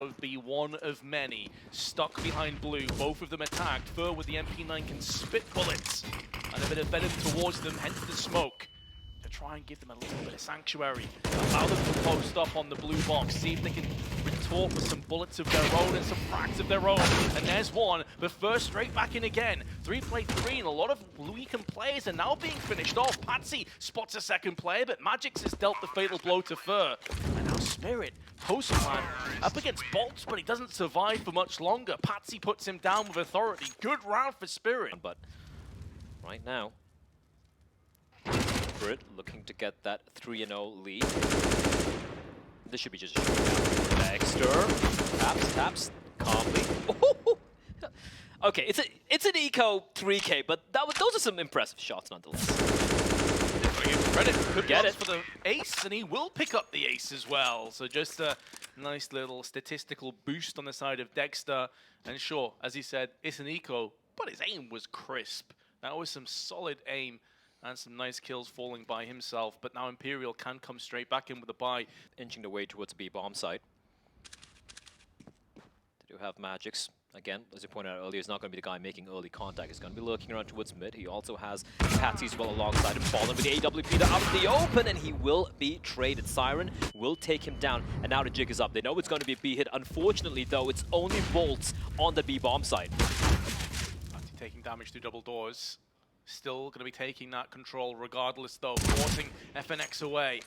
would be one of many stuck behind blue. Both of them attacked. Fur with the MP9 can spit bullets and a bit of venom towards them, hence the smoke, to try and give them a little bit of sanctuary. Allow them to post up on the blue box, see if they can retort with some bullets of their own and some frags of their own. And there's one, but first straight back in again. 3-play-3, and a lot of weakened players are now being finished off. Patsy spots a second player, but Magix has dealt the fatal blow to Fur. And now Spirit, post-plan, up against Bolts, but he doesn't survive for much longer. Patsy puts him down with authority. Good round for Spirit. But right now, Spirit looking to get that 3-0 lead. This should be just a shootout. Dexter taps calmly. Okay, it's an eco 3K, but those are some impressive shots nonetheless. Credit could get it for the ace, and he will pick up the ace as well. So just a nice little statistical boost on the side of Dexter. And sure, as he said, it's an eco, but his aim was crisp. That was some solid aim and some nice kills falling by himself. But now Imperial can come straight back in with a buy. Inching the way towards B bomb site. They do have Magix. Again, as you pointed out earlier, he's not going to be the guy making early contact. He's going to be lurking around towards mid. He also has Patsy as well alongside him. Fallen with the AWP out in the open, and he will be traded. Siren will take him down, and now the jig is up. They know it's going to be a B hit. Unfortunately, though, it's only Bolts on the B bomb site. Patsy taking damage through double doors. Still going to be taking that control regardless, though. Forcing FNX away.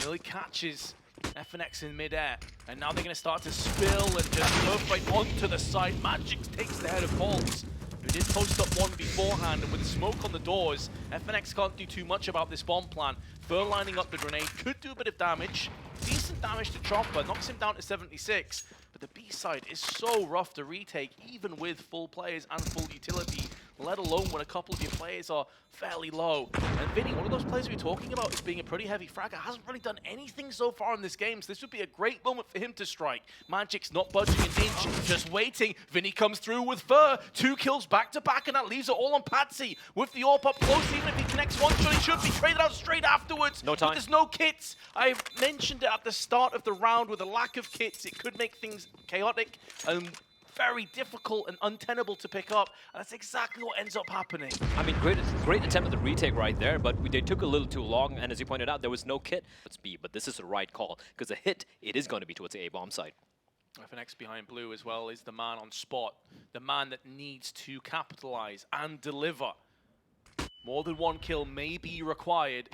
Really catches FNX in mid-air, and now they're going to start to spill and just perfect onto the side. Magix takes the head of Bolts, who did post up one beforehand, and with the smoke on the doors, FNX can't do too much about this bomb plan. Fur lining up the grenade, could do a bit of damage. Decent damage to Chopper, knocks him down to 76, but the B side is so rough to retake, even with full players and full utility, let alone when a couple of your players are fairly low. And Vinny, one of those players we were talking about as being a pretty heavy fragger, hasn't really done anything so far in this game, so this would be a great moment for him to strike. Magic's not budging an inch, just waiting. Vinny comes through with Fur, 2 kills back to back, and that leaves it all on Patsy. With the AWP up close, even if he connects one shot, he should be traded out straight afterwards. No time. But there's no kits. I mentioned it at the start of the round, with a lack of kits, it could make things chaotic and very difficult and untenable to pick up, and that's exactly what ends up happening. I mean, great attempt at the retake right there, but they took a little too long, and as you pointed out, there was no kit. It's B, but this is the right call, because a hit, it is going to be towards the A-bomb site. FNX behind blue as well is the man on spot, the man that needs to capitalize and deliver. More than one kill may be required.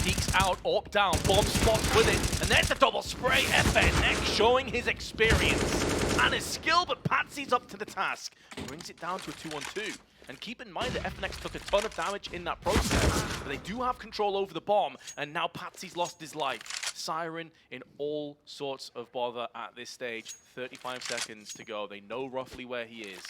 Peeks out, up, down, bomb spots with it, and there's a double spray. FNX showing his experience and his skill, but Patsy's up to the task. Brings it down to a 2-on-2. And keep in mind that FNX took a ton of damage in that process, but they do have control over the bomb, and now Patsy's lost his life. Siren in all sorts of bother at this stage. 35 seconds to go. They know roughly where he is.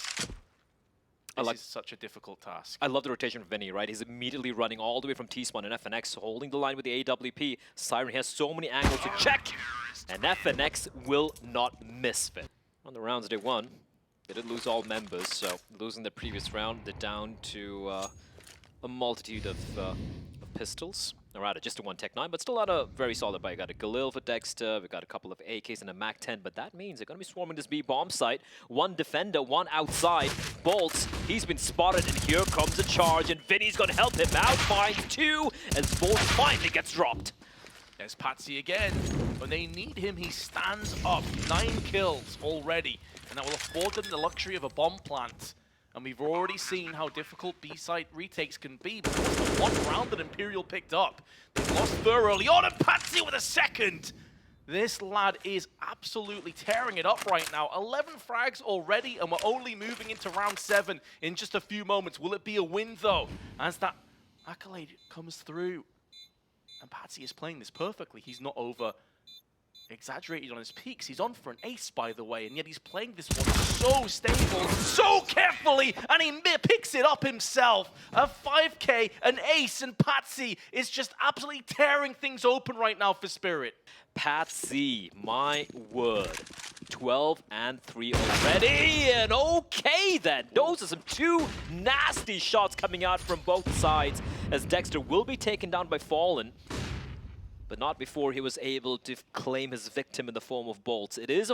This is such a difficult task. I love the rotation of Vinny, right? He's immediately running all the way from T-spawn and FNX, holding the line with the AWP. Siren has so many angles to check, and FNX will not miss it. On the rounds they won, they did lose all members, so losing the previous round, they're down to a multitude of pistols. Or rather, just a one Tech 9, but still not a very solid buy. We got a Galil for Dexter, we got a couple of AKs and a Mac 10, but that means they're going to be swarming this B bomb site. One defender, one outside. Bolts, he's been spotted, and here comes a charge, and Vinny's going to help him out. Finds 2, as Bolts finally gets dropped. There's Patsy again. When they need him, he stands up. 9 kills already, and that will afford them the luxury of a bomb plant. And we've already seen how difficult B-site retakes can be, but that was the one round that Imperial picked up. They've lost Fur early on, and Patsy with a second! This lad is absolutely tearing it up right now. 11 frags already, and we're only moving into round 7 in just a few moments. Will it be a win, though? As that accolade comes through. And Patsy is playing this perfectly. He's not over-exaggerated on his peaks. He's on for an ace, by the way, and yet he's playing this one so stable, so carefully, and he picks it up himself. A 5K, an ace, and Patsy is just absolutely tearing things open right now for Spirit. Patsy, my word. 12 and 3 already, and okay then. Those are some 2 nasty shots coming out from both sides, as Dexter will be taken down by Fallen. but not before he was able to claim his victim in the form of Bolts. It is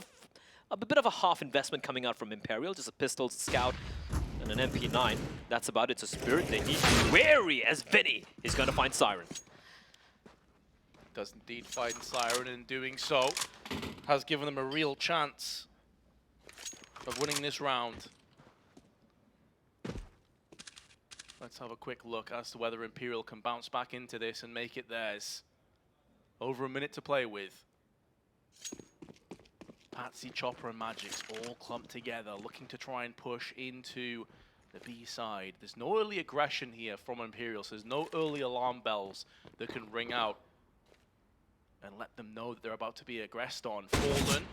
a bit of a half investment coming out from Imperial, just a pistol, scout, and an MP9. That's about it. So Spirit, they need to be wary as Vinny is going to find Siren. Does indeed find Siren, and in doing so has given them a real chance of winning this round. Let's have a quick look as to whether Imperial can bounce back into this and make it theirs. Over a minute to play with. Patsy, Chopper, and Magix all clumped together, looking to try and push into the B side. There's no early aggression here from Imperial, so there's no early alarm bells that can ring out and let them know that they're about to be aggressed on. Fallen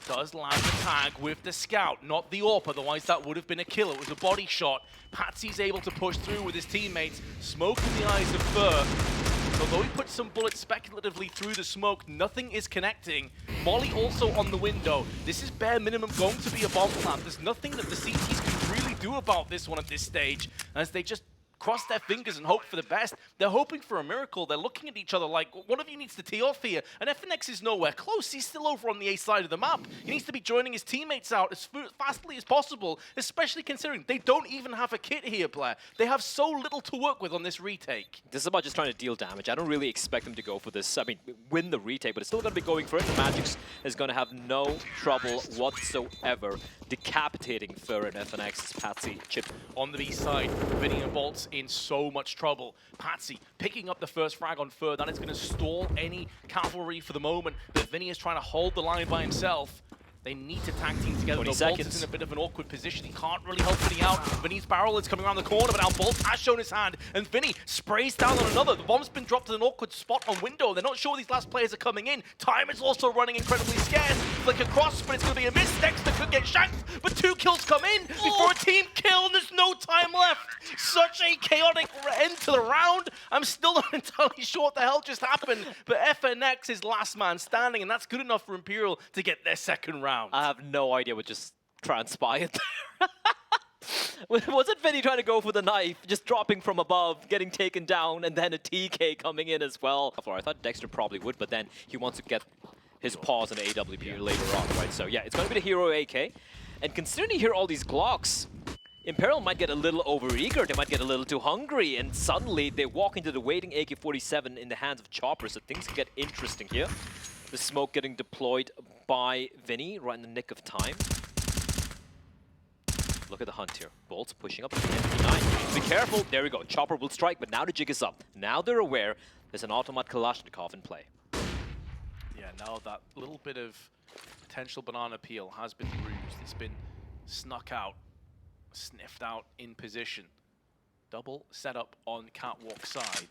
does land the tag with the scout, not the AWP, otherwise that would have been a kill. It was a body shot. Patsy's able to push through with his teammates. Smoke in the eyes of Fur. Although he puts some bullets speculatively through the smoke, nothing is connecting. Molly also on the window. This is bare minimum going to be a bomb plant. There's nothing that the CTs can really do about this one at this stage, as they just cross their fingers and hope for the best. They're hoping for a miracle. They're looking at each other like, one of you needs to tee off here. And FNX is nowhere close. He's still over on the A side of the map. He needs to be joining his teammates out as fastly as possible, especially considering they don't even have a kit here, Blair. They have so little to work with on this retake. This is about just trying to deal damage. I don't really expect them to go for this. I mean, win the retake, but it's still going to be going for it. The Magix is going to have no trouble whatsoever decapitating Fur and FNX's Patsy chip. On the B side, Vinny and Bolt's in so much trouble. Patsy picking up the first frag on Fur. That is going to stall any cavalry for the moment. But Vinny is trying to hold the line by himself. They need to tag team together. Bolt is in a bit of an awkward position. He can't really help Vinny out. Vinny's barrel is coming around the corner, but now Bolt has shown his hand, and Vinny sprays down on another. The bomb's been dropped in an awkward spot on window. They're not sure these last players are coming in. Time is also running incredibly scarce. Flick across, but it's going to be a miss. Dexter could get shanked, but 2 kills come in before a team kill, and there's no time left. Such a chaotic end to the round. I'm still not entirely sure what the hell just happened, but FNX is last man standing, and that's good enough for Imperial to get their second round. I have no idea what just transpired there. Was it Vinny trying to go for the knife, just dropping from above, getting taken down, and then a TK coming in as well? I thought Dexter probably would, but then he wants to get his paws on the AWP later on, right? So yeah, it's going to be the hero AK. And considering you hear all these Glocks, Imperial might get a little overeager, they might get a little too hungry, and suddenly they walk into the waiting AK-47 in the hands of Chopper, so things can get interesting here. The smoke getting deployed by Vinny right in the nick of time. Look at the hunt here. Bolt's pushing up to the MP9. Be careful. There we go. Chopper will strike, but now the jig is up. Now they're aware there's an automat Kalashnikov in play. Yeah, now that little bit of potential banana peel has been bruised. It's been snuck out, sniffed out in position. Double setup on catwalk side.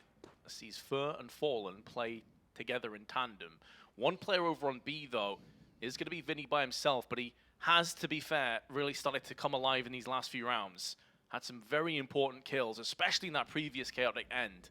Sees Fur and Fallen play together in tandem. One player over on B, though, is going to be Vinny by himself, but he has, to be fair, really started to come alive in these last few rounds. Had some very important kills, especially in that previous chaotic end.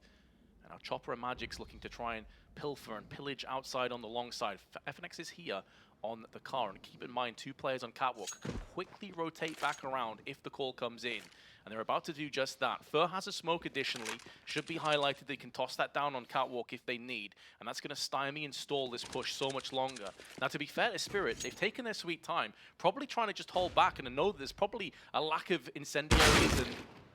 And now Chopper and Magix looking to try and pilfer and pillage outside on the long side. FNX is here on the car, and keep in mind, 2 players on catwalk can quickly rotate back around if the call comes in. And they're about to do just that. Fur has a smoke additionally. Should be highlighted. They can toss that down on catwalk if they need. And that's going to stymie and stall this push so much longer. Now, to be fair to Spirit, they've taken their sweet time, probably trying to just hold back and know that there's probably a lack of incendiaries and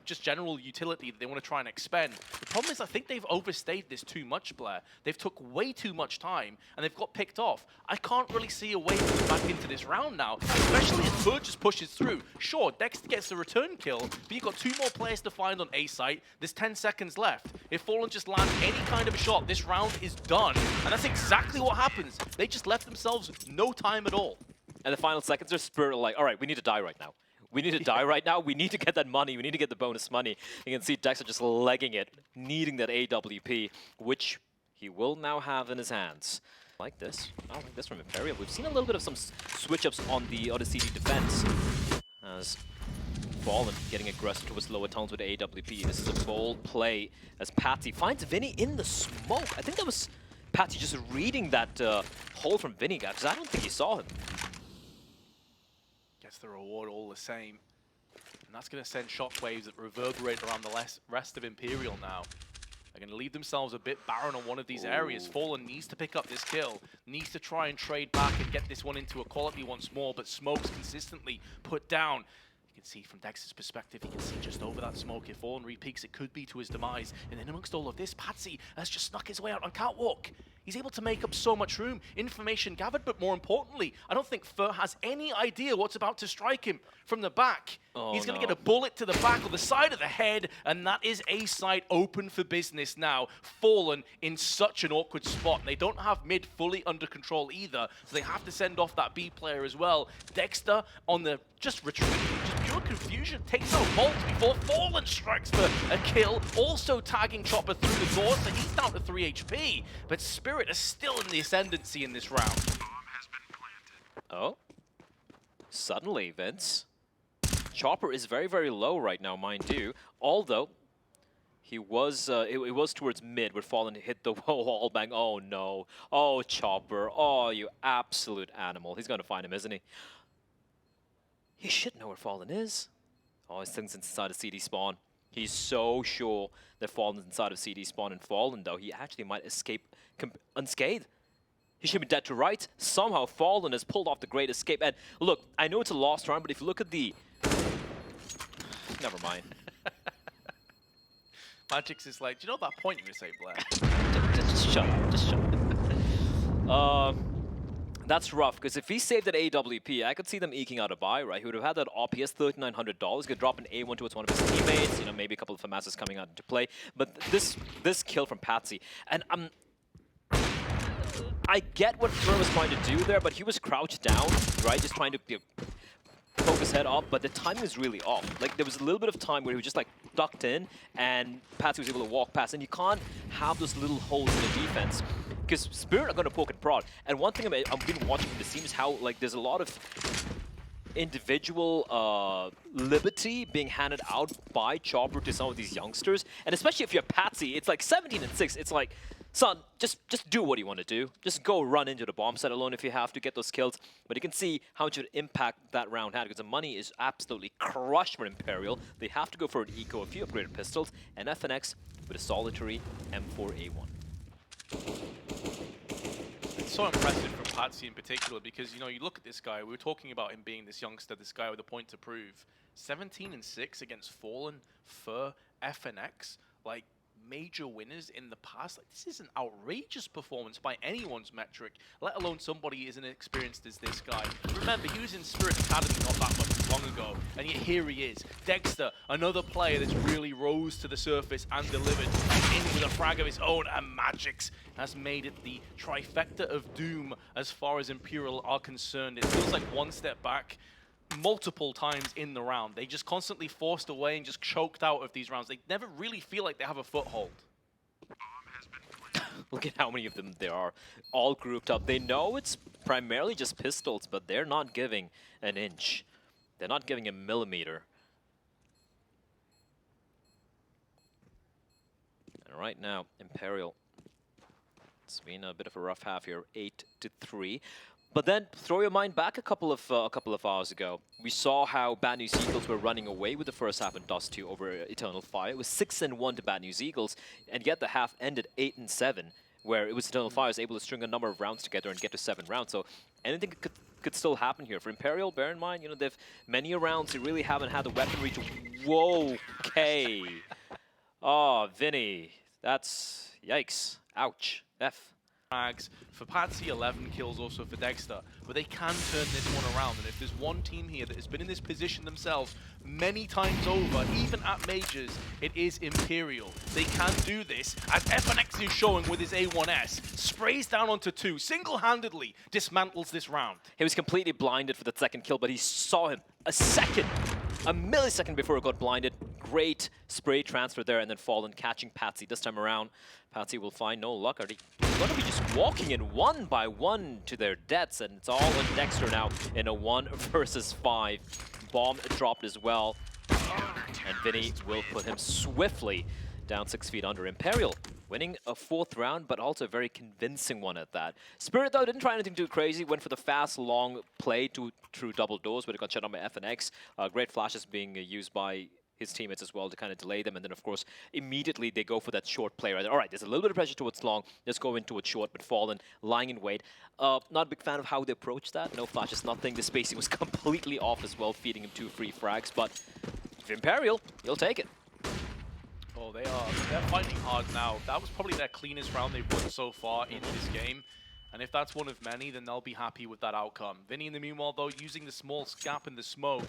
just general utility that they want to try and expend. The problem is I think they've overstayed this too much, Blair. They've took way too much time, and they've got picked off. I can't really see a way to get back into this round now, especially as Fur just pushes through. Sure, Dexter gets the return kill, but you've got 2 more players to find on A site. There's 10 seconds left. If Fallen just lands any kind of a shot, this round is done. And that's exactly what happens. They just left themselves no time at all. And the final seconds are Spirit like, all right, we need to die right now. We need to die right now. We need to get that money. We need to get the bonus money. You can see Dexter just legging it, needing that AWP, which he will now have in his hands. Like this. I like this from Imperial. We've seen a little bit of some switch-ups on the CD defense. As Fallen getting aggressive towards lower tunnels with the AWP. This is a bold play as Patsy finds Vinny in the smoke. I think that was Patsy just reading that hole from Vinny, guys, because I don't think he saw him. Gets the reward all the same. And that's going to send shockwaves that reverberate around the rest of Imperial now. are going to leave themselves a bit barren on one of these areas. Fallen needs to pick up this kill, needs to try and trade back and get this one into equality once more, but smokes consistently put down. You can see from Dexter's perspective, he can see just over that smoke. If Fallen re-peaks, it could be to his demise. And then amongst all of this, Patsy has just snuck his way out on Catwalk. He's able to make up so much room, information gathered, but more importantly, I don't think Fur has any idea what's about to strike him from the back. He's going to get a bullet to the back or the side of the head, and that is A site open for business now. Fallen in such an awkward spot. They don't have mid fully under control either, so they have to send off that B player as well. Dexter on the just retreating, just pure confusion, takes out Bolt before Fallen strikes for a kill, also tagging Chopper through the door, so he's down to 3 HP. But Spirit is still in the ascendancy in this round. Oh, suddenly, Vince. Chopper is very, very low right now, mind you. Although, he was, it was towards mid where Fallen hit the wall bang. Oh no. Oh, Chopper. Oh, you absolute animal. He's going to find him, isn't he? He should know where Fallen is. Oh, his thing's inside of CD spawn. He's so sure that Fallen's inside of CD spawn, and Fallen, though, he actually might escape unscathed. He should be dead to rights. Somehow Fallen has pulled off the great escape. And look, I know it's a lost round, but if you look at the... Never mind. Magix is like, do you know that point you were saying, Blair? Just shut up. Just shut up. That's rough, because if he saved that AWP, I could see them eking out a buy, right? He would have had that OPS $3,900, could drop an A1 towards one of his teammates, you know, maybe a couple of FAMASs coming out into play. But this kill from Patsy, and I get what Fur was trying to do there, but he was crouched down, right? Just trying to poke his head up, but the timing is really off. Like, there was a little bit of time where he was just like ducked in, and Patsy was able to walk past, and you can't have those little holes in the defense, because Spirit are going to poke and prod. And one thing I've been watching from the team is how, like, there's a lot of individual liberty being handed out by Chopper to some of these youngsters, and especially if you're Patsy, it's like 17-6. It's like, son, just do what you want to do. Just go run into the bomb site alone if you have to get those kills. But you can see how much of an impact that round had, because the money is absolutely crushed for Imperial. They have to go for an eco, a few upgraded pistols, and FNX with a solitary M4A1. It's so impressive from Patsy in particular, because, you know, you look at this guy, we were talking about him being this youngster, this guy with a point to prove. 17-6 against Fallen, Fur, FNX, like, major winners in the past. Like, this is an outrageous performance by anyone's metric, let alone somebody as inexperienced as this guy. Remember, he was in Spirit Academy not that much long ago, and yet here he is. Dexter, another player that's really rose to the surface and delivered in with a frag of his own, and Magix has made it the trifecta of doom as far as Imperial are concerned. It feels like one step back multiple times in the round. They just constantly forced away and just choked out of these rounds. They never really feel like they have a foothold. Look at how many of them there are, all grouped up. They know it's primarily just pistols, but they're not giving an inch. They're not giving a millimeter. And right now, Imperial, it's been a bit of a rough half here, 8-3. But then throw your mind back a couple of hours ago. We saw how Bad News Eagles were running away with the first half in Dust 2 over Eternal Fire. It was 6-1 to Bad News Eagles, and yet the half ended 8-7, where it was Eternal Fire was able to string a number of rounds together and get to 7 rounds. So anything could still happen here. For Imperial, bear in mind, you know, they've many rounds they really haven't had the weaponry to... Whoa, okay. Oh, Vinny, that's... Yikes. Ouch. F. For Patsy, 11 kills also for Dexter, but they can turn this one around, and if there's one team here that has been in this position themselves many times over, even at majors, it is Imperial. They can do this, as FNX is showing with his A1S, sprays down onto 2, single-handedly dismantles this round. He was completely blinded for the second kill, but he saw him a millisecond before it got blinded. Great spray transfer there, and then Fallen catching Patsy this time around. Patsy will find no luck. Are they going to be just walking in one by one to their deaths? And it's all on Dexter now in a 1 versus 5. Bomb dropped as well. And Vinny will put him swiftly down 6 feet under. Imperial winning a 4th round, but also a very convincing one at that. Spirit, though, didn't try anything too crazy. Went for the fast, long play through double doors, but it got shut down by FNX. Great flashes being used by his teammates as well to kind of delay them. And then, of course, immediately they go for that short play. Right? All right, there's a little bit of pressure towards long. Let's go into it short, but Fallen lying in wait. Not a big fan of how they approached that. No flashes, nothing. The spacing was completely off as well, feeding him 2 free frags. But if Imperial, he'll take it. Oh, they're fighting hard now. That was probably their cleanest round they've won so far in this game. And if that's one of many, then they'll be happy with that outcome. Vinny, in the meanwhile, though, using the small gap in the smoke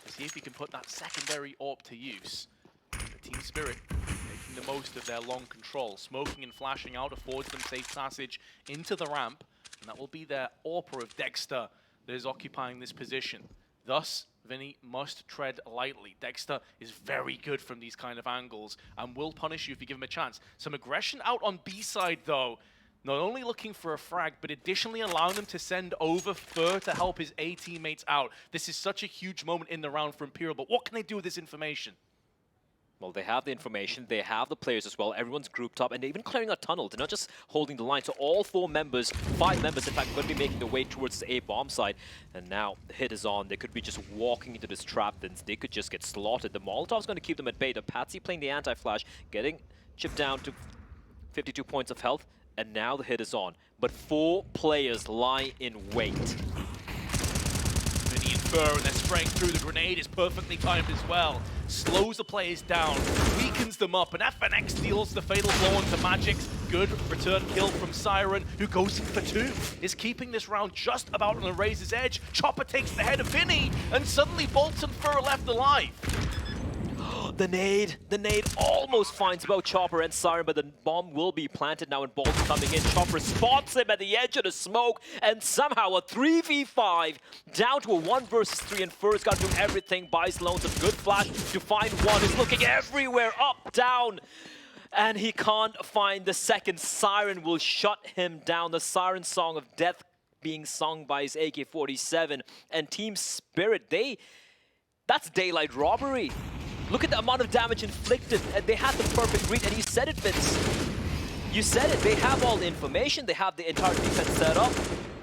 to see if he can put that secondary AWP to use. The Team Spirit making the most of their long control. Smoking and flashing out affords them safe passage into the ramp. And that will be their AWPer of Dexter that is occupying this position. Thus, Vinny must tread lightly. Dexter is very good from these kind of angles and will punish you if you give him a chance. Some aggression out on B side, though. Not only looking for a frag, but additionally allowing them to send over Fur to help his A teammates out. This is such a huge moment in the round for Imperial, but what can they do with this information? Well, they have the information, they have the players as well, everyone's grouped up, and they're even clearing a tunnel. They're not just holding the line, so all 5 members, in fact, going to be making their way towards the A bomb side. And now the hit is on. They could be just walking into this trap, then they could just get slaughtered. The Molotov's going to keep them at bay. The Patsy playing the anti-flash, getting chipped down to 52 points of health, and now the hit is on. But 4 players lie in wait. Vinny and Fur, and they're spraying through. The grenade is perfectly timed as well. Slows the players down, weakens them up, and FNX deals the fatal blow onto Magix. Good return kill from Siren, who goes in for 2. Is keeping this round just about on the razor's edge. Chopper takes the head of Vinny, and suddenly Bolts and Fur are left alive. The nade almost finds both Chopper and Siren, but the bomb will be planted now and Bolt coming in. Chopper spots him at the edge of the smoke, and somehow a 3v5 down to a 1 versus 3, and Fur's got to do everything. Buys loans a good flash to find one. He's looking everywhere, up, down, and he can't find the second. Siren will shut him down. The Siren song of death being sung by his AK-47, and Team Spirit, that's daylight robbery. Look at the amount of damage inflicted, and they had the perfect read, and you said it, Vince. You said it, they have all the information, they have the entire defense set up.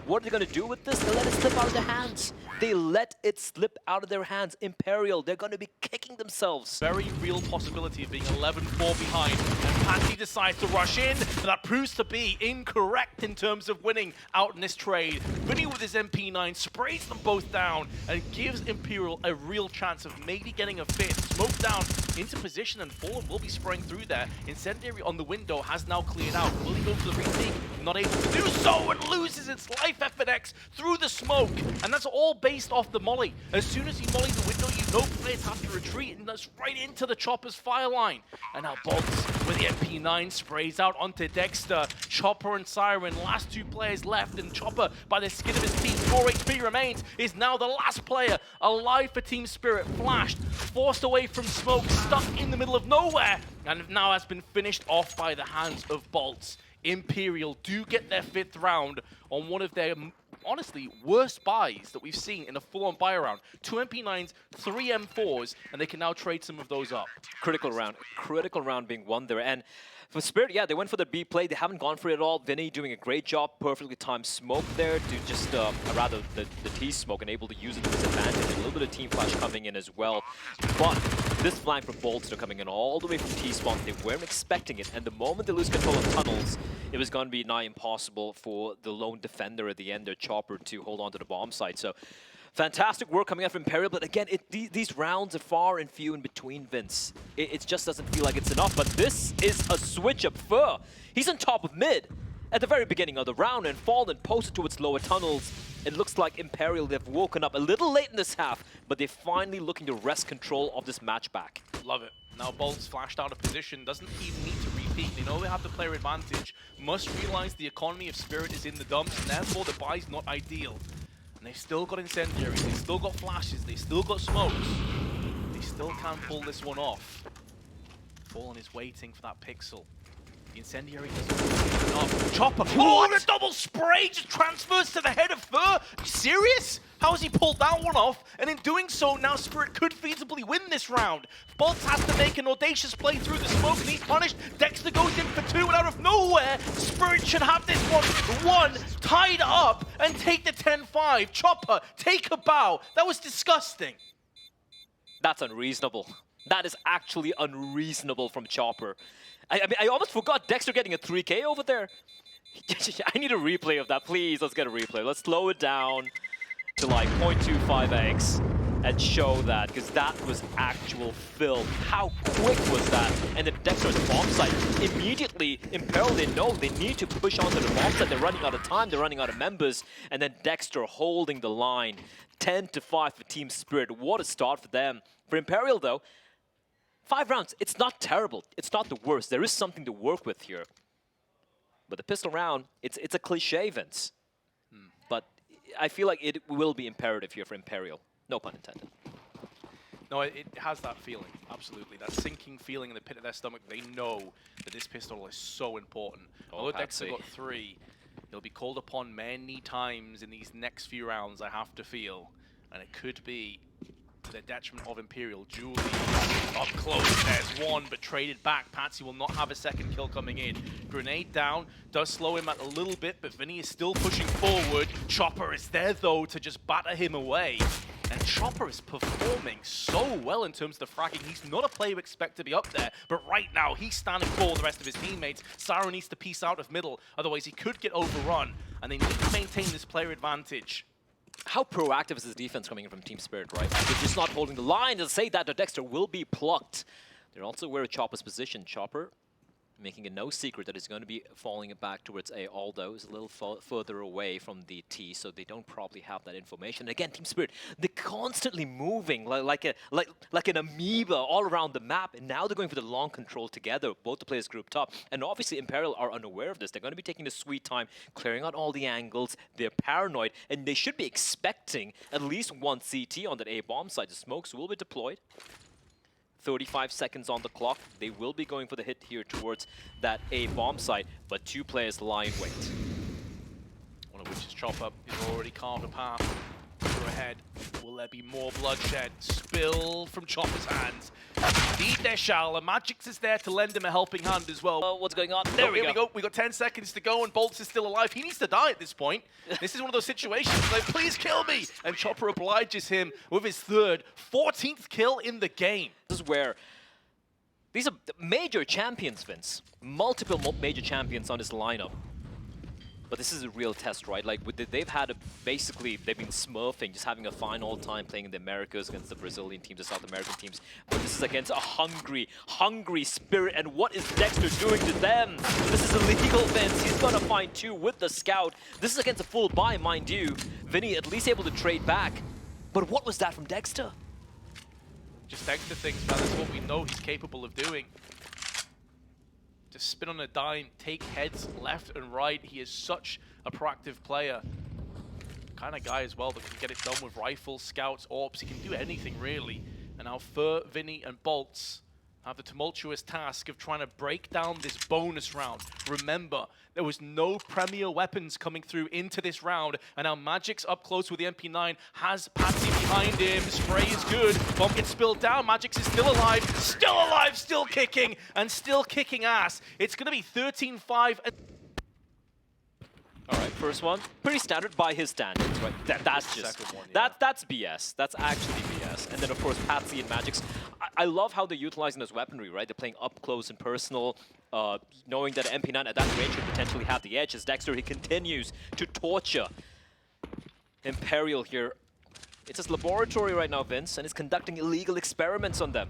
What are they going to do with this? They let it slip out of their hands. They let it slip out of their hands. Imperial, they're going to be kicking themselves. Very real possibility of being 11-4 behind. And Patsy decides to rush in, but that proves to be incorrect in terms of winning out in this trade. Vinny with his MP9 sprays them both down and gives Imperial a real chance of maybe getting a fit. Smoke down into position, and Fallen will be spraying through there. Incendiary on the window has now cleared out. Will he go for the retake? Not able to do so, and loses its life. FNX through the smoke, and that's all based off the molly. As soon as you molly the window, you know players have to retreat, and that's right into the Chopper's fire line. And now Bolts with the MP9 sprays out onto Dexter. Chopper and Siren, last 2 players left, and Chopper, by the skin of his teeth, 4 HP remains, is now the last player alive for Team Spirit. Flashed, forced away from smoke, stuck in the middle of nowhere, and now has been finished off by the hands of Bolts. Imperial do get their 5th round on one of their, honestly, worst buys that we've seen in a full-on buy round. 2 MP9s, 3 M4s, and they can now trade some of those up. Critical round being won there. And for Spirit, yeah, they went for the B play. They haven't gone for it at all. Vinny doing a great job, perfectly timed smoke there to just, rather the T smoke, and able to use it to his advantage. A little bit of team flash coming in as well. But this flank from Bolster coming in all the way from T-spawn, they weren't expecting it. And the moment they lose control of tunnels, it was going to be nigh impossible for the lone defender at the end, their Chopper, to hold on to the bomb site. So fantastic work coming out from Imperial, but again, these rounds are far and few in between, Vince. It just doesn't feel like it's enough, but this is a switch up. Fur, he's on top of mid at the very beginning of the round, and Fallen posted towards lower tunnels. It looks like Imperial, they've woken up a little late in this half, but they're finally looking to wrest control of this match back. Love it. Now Bolt's flashed out of position, doesn't even need to repeat. They know they have the player advantage, must realize the economy of Spirit is in the dumps, and therefore the buy's not ideal. And they've still got incendiaries, they've still got flashes, they've still got smokes. They still can't pull this one off. Fallen is waiting for that pixel. The incendiary doesn't off. Chopper. Oh, the double spray just transfers to the head of Fur. Are you serious? How has he pulled that one off? And in doing so, now Spirit could feasibly win this round. Bolts has to make an audacious play through the smoke, and he's punished. Dexter goes in for 2, and out of nowhere, Spirit should have this one tied up and take the 10-5. Chopper, take a bow. That was disgusting. That's unreasonable. That is actually unreasonable from Chopper. I mean, I almost forgot Dexter getting a 3K over there. I need a replay of that, please. Let's get a replay. Let's slow it down to like 0.25x and show that, because that was actual film. How quick was that? And then Dexter's bomb site. Immediately, Imperial, they know they need to push onto the bomb site. They're running out of time, they're running out of members. And then Dexter holding the line. 10-5 for Team Spirit. What a start for them. For Imperial, though, 5 rounds, it's not terrible. It's not the worst. There is something to work with here. But the pistol round, it's a cliche, Vince. But I feel like it will be imperative here for Imperial. No pun intended. No, it has that feeling, absolutely. That sinking feeling in the pit of their stomach. They know that this pistol is so important. Although Dexter got 3, he'll be called upon many times in these next few rounds, I have to feel. And it could be to the detriment of Imperial. Julie up close, there's one, but traded back. Patsy will not have a second kill coming in. Grenade down, does slow him out a little bit, but Vinny is still pushing forward. Chopper is there, though, to just batter him away. And Chopper is performing so well in terms of the fragging. He's not a player you expect to be up there, but right now he's standing for the rest of his teammates. Siren needs to piece out of middle, otherwise he could get overrun, and they need to maintain this player advantage. How proactive is this defense coming in from Team Spirit, right? They're just not holding the line to say that the Dexter will be plucked. They're also aware of Chopper's position. Chopper making it no secret that he's going to be falling it back towards A. Aldo is a little further away from the T, so they don't probably have that information. Again, Team Spirit, they're constantly moving like an amoeba all around the map, and now they're going for the long control together, both the players grouped up. And obviously Imperial are unaware of this. They're going to be taking the sweet time, clearing out all the angles. They're paranoid, and they should be expecting at least one CT on that A bomb site. The smokes will be deployed. 35 seconds on the clock. They will be going for the hit here towards that A bomb site, but 2 players lie in wait. One of which is Chopper. He's already carved a path. Further ahead. Will there be more bloodshed? Spill from Chopper's hands. Indeed there shall. And Magix is there to lend him a helping hand as well. What's going on? There we go. We got 10 seconds to go, and Bolts is still alive. He needs to die at this point. This is one of those situations like, please kill me! And Chopper obliges him with his 14th kill in the game. This is where these are major champions, Vince. Multiple major champions on this lineup. But this is a real test, right? Like, they've had basically, they've been smurfing, just having a fine old time playing in the Americas against the Brazilian teams, the South American teams. But this is against a hungry Spirit. And what is Dexter doing to them? This is illegal, Vince. He's gonna find 2 with the scout. This is against a full buy, mind you. Vinny at least able to trade back. But what was that from Dexter? Just Dexter things, man. That's what we know he's capable of doing. Just spin on a dime, take heads left and right. He is such a proactive player. Kind of guy as well that can get it done with rifles, scouts, orbs. He can do anything really. And now Fur, Vinny, and Bolts have the tumultuous task of trying to break down this bonus round. Remember, there was no premier weapons coming through into this round, and now Magic's up close with the MP9, has Patsy behind him, spray is good, bomb gets spilled down, Magix is still alive, still kicking, and still kicking ass. It's gonna be 13-5. All right, first one, pretty standard by his standards, right? That's just, one, yeah. that's BS. That's actually BS. And then of course, Patsy and Magix. I love how they're utilizing this weaponry, right? They're playing up close and personal, knowing that MP9 at that range could potentially have the edge. As Dexter, he continues to torture Imperial here. It's his laboratory right now, Vince, and it's conducting illegal experiments on them.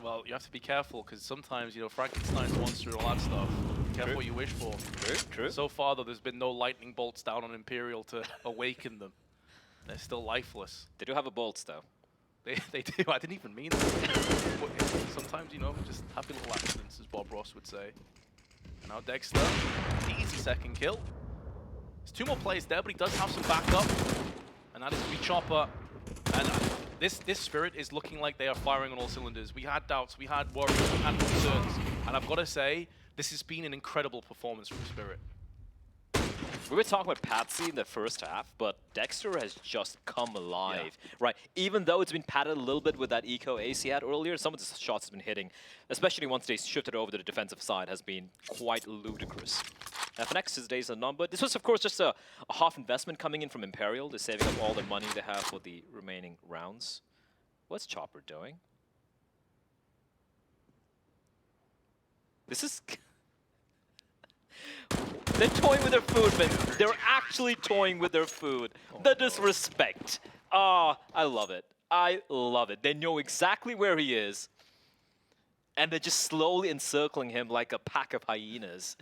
Well, you have to be careful, because sometimes, you know, Frankenstein's the monster and all that stuff. Careful what you wish for. True. So far, though, there's been no lightning bolts down on Imperial to awaken them. They're still lifeless. They do have a bolts, though. They do. I didn't even mean that. Sometimes, you know, just happy little accidents, as Bob Ross would say. And now Dexter, easy second kill. There's 2 more players there, but he does have some backup. And that is to be Chopper. And this Spirit is looking like they are firing on all cylinders. We had doubts, we had worries, we had concerns. And I've got to say, this has been an incredible performance from Spirit. We were talking about Patsy in the first half, but Dexter has just come alive, right? Even though it's been padded a little bit with that eco ace he had earlier, some of the shots has been hitting, especially once they shifted over to the defensive side, has been quite ludicrous. FNX's days are numbered. This was, of course, just a half investment coming in from Imperial. They're saving up all the money they have for the remaining rounds. What's Chopper doing? This is... They're toying with their food, man. They're actually toying with their food. The disrespect. Ah, I love it. I love it. They know exactly where he is. And they're just slowly encircling him like a pack of hyenas.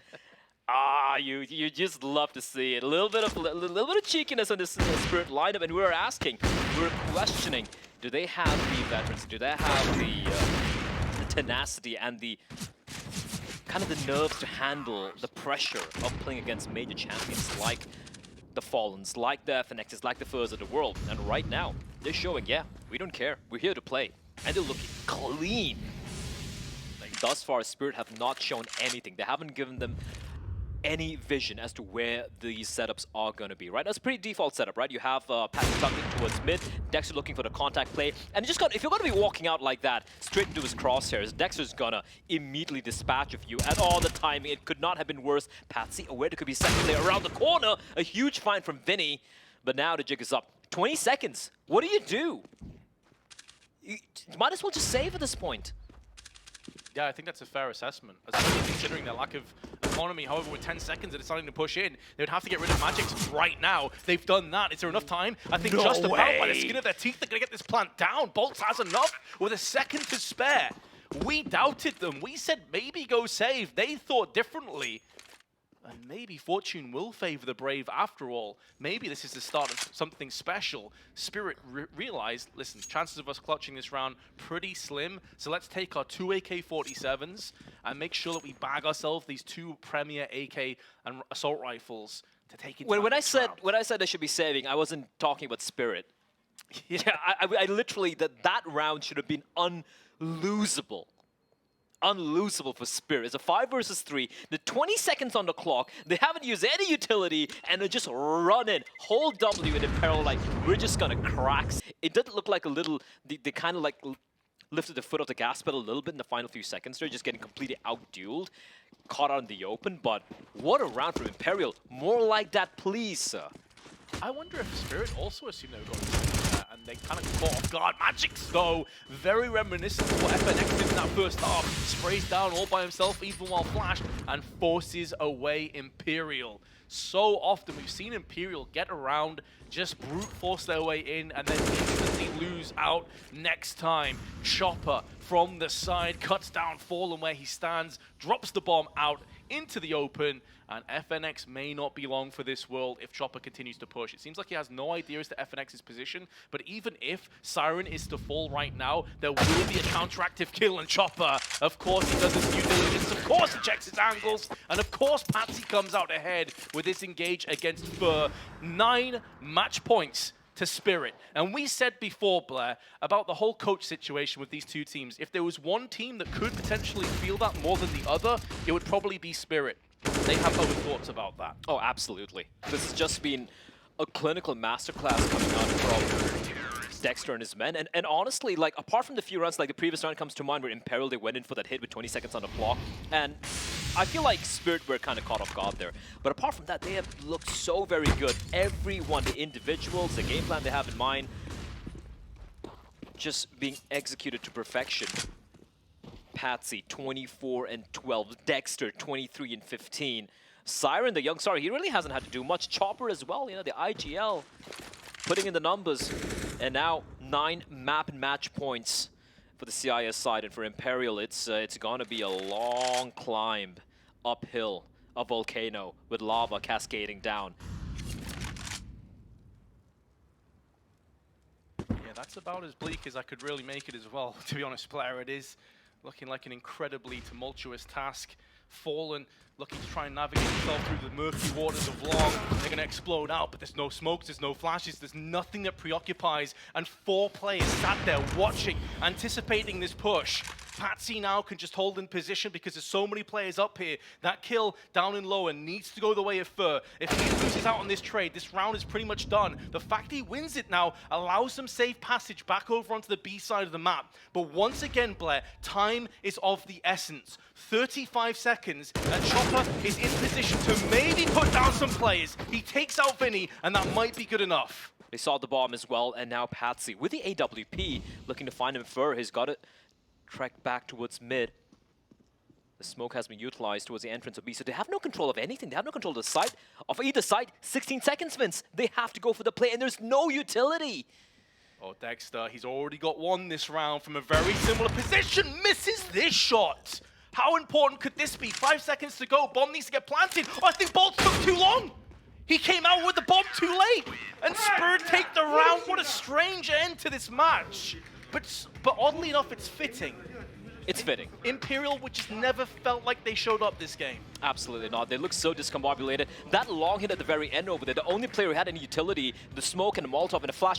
Ah, you just love to see it. A little bit of cheekiness on this Spirit lineup, and we're asking, we're questioning, do they have the veterans? Do they have the tenacity and the kind of the nerves to handle the pressure of playing against major champions like the Fallens, like the FNXs, like the Furs of the world? And right now, they're showing, yeah, we don't care. We're here to play. And they're looking clean. Like, thus far, Spirit have not shown anything. They haven't given them any vision as to where these setups are going to be, right? That's a pretty default setup, right? You have Patrick tucked in towards mid, Dexter looking for the contact play, and if you're going to be walking out like that, straight into his crosshairs, Dexter's gonna immediately dispatch of you, and all the timing, it could not have been worse. Patsy aware there could be a second player around the corner, a huge find from Vinny, but now the jig is up. 20 seconds, what do? You might as well just save at this point. Yeah, I think that's a fair assessment, especially considering their lack of economy. However, with 10 seconds and deciding to push in, they would have to get rid of Magix right now. They've done that. Is there enough time? I think just about by the skin of their teeth, they're going to get this plant down. Bolts has enough with a second to spare. We doubted them. We said maybe go save. They thought differently. And maybe fortune will favor the brave after all. Maybe this is the start of something special. Spirit realized, listen, chances of us clutching this round pretty slim. So let's take our 2 AK-47s and make sure that we bag ourselves these 2 premier AK and assault rifles to take it. When I said they should be saving, I wasn't talking about Spirit. Yeah, I literally that round should have been unlosable. Unlosable for Spirit. It's a 5 versus 3. The 20 seconds on the clock. They haven't used any utility, and they're just running. Hold W in Imperial, like, we're just gonna crack. It did look like a little, they kind of like lifted the foot off the gas pedal a little bit in the final few seconds. They're just getting completely out-dueled, caught out in the open, but what a round from Imperial. More like that, please, sir. I wonder if Spirit also assumed they were going to do that, and they kind of caught off guard. Magix, though, very reminiscent of what FNX did in that first half. Sprays down all by himself, even while flashed, and forces away Imperial. So often we've seen Imperial get around, just brute force their way in, and then instantly lose out next time. Chopper from the side, cuts down Fallen where he stands, drops the bomb out into the open, and FNX may not be long for this world if Chopper continues to push. It seems like he has no idea as to FNX's position, but even if Siren is to fall right now, there will be a counteractive kill, and Chopper, of course, he does his due diligence, of course he checks his angles, and of course Patsy comes out ahead with this engage against Fur. 9 match points to Spirit. And we said before, Blair, about the whole coach situation with these two teams. If there was one team that could potentially feel that more than the other, it would probably be Spirit. They have other thoughts about that. Oh, absolutely. This has just been a clinical masterclass coming out from Dexter and his men. And honestly, like, apart from the few rounds, like the previous round comes to mind where Imperial, they went in for that hit with 20 seconds on the clock. And I feel like Spirit were kind of caught off guard there. But apart from that, they have looked so very good. Everyone, the individuals, the game plan they have in mind, just being executed to perfection. Patsy, 24 and 12. Dexter, 23 and 15. Siren, the young star, he really hasn't had to do much. Chopper as well, you know, the IGL, putting in the numbers. And now 9 map and match points for the CIS side. And for Imperial, it's gonna be a long climb uphill, a volcano with lava cascading down. Yeah, that's about as bleak as I could really make it as well, to be honest, Blair. It is looking like an incredibly tumultuous task. Fallen looking to try and navigate himself through the murky waters of Long. They're going to explode out, but there's no smokes, there's no flashes, there's nothing that preoccupies. And 4 players sat there watching, anticipating this push. Patsy now can just hold in position because there's so many players up here. That kill down in lower needs to go the way of Fur. If he loses out on this trade, this round is pretty much done. The fact he wins it now allows them safe passage back over onto the B side of the map. But once again, Blair, time is of the essence. 35 seconds, and Chopper is in position to maybe put down some players. He takes out Vinny, and that might be good enough. They saw the bomb as well, and now Patsy with the AWP looking to find Infer. He's got to trek back towards mid. The smoke has been utilized towards the entrance of B, so they have no control of anything. They have no control of the site, of either side. 16 seconds, Vince. They have to go for the play, and there's no utility. Oh, Dexter, he's already got one this round from a very similar position. Misses this shot. How important could this be? 5 seconds to go. Bomb needs to get planted. Oh, I think Bolt took too long. He came out with the bomb too late. And Spur take the round. What a strange end to this match. But oddly enough, it's fitting. It's fitting. Imperial, which has never felt like they showed up this game. Absolutely not. They look so discombobulated. That long hit at the very end over there, the only player who had any utility, the smoke and the Molotov and the flash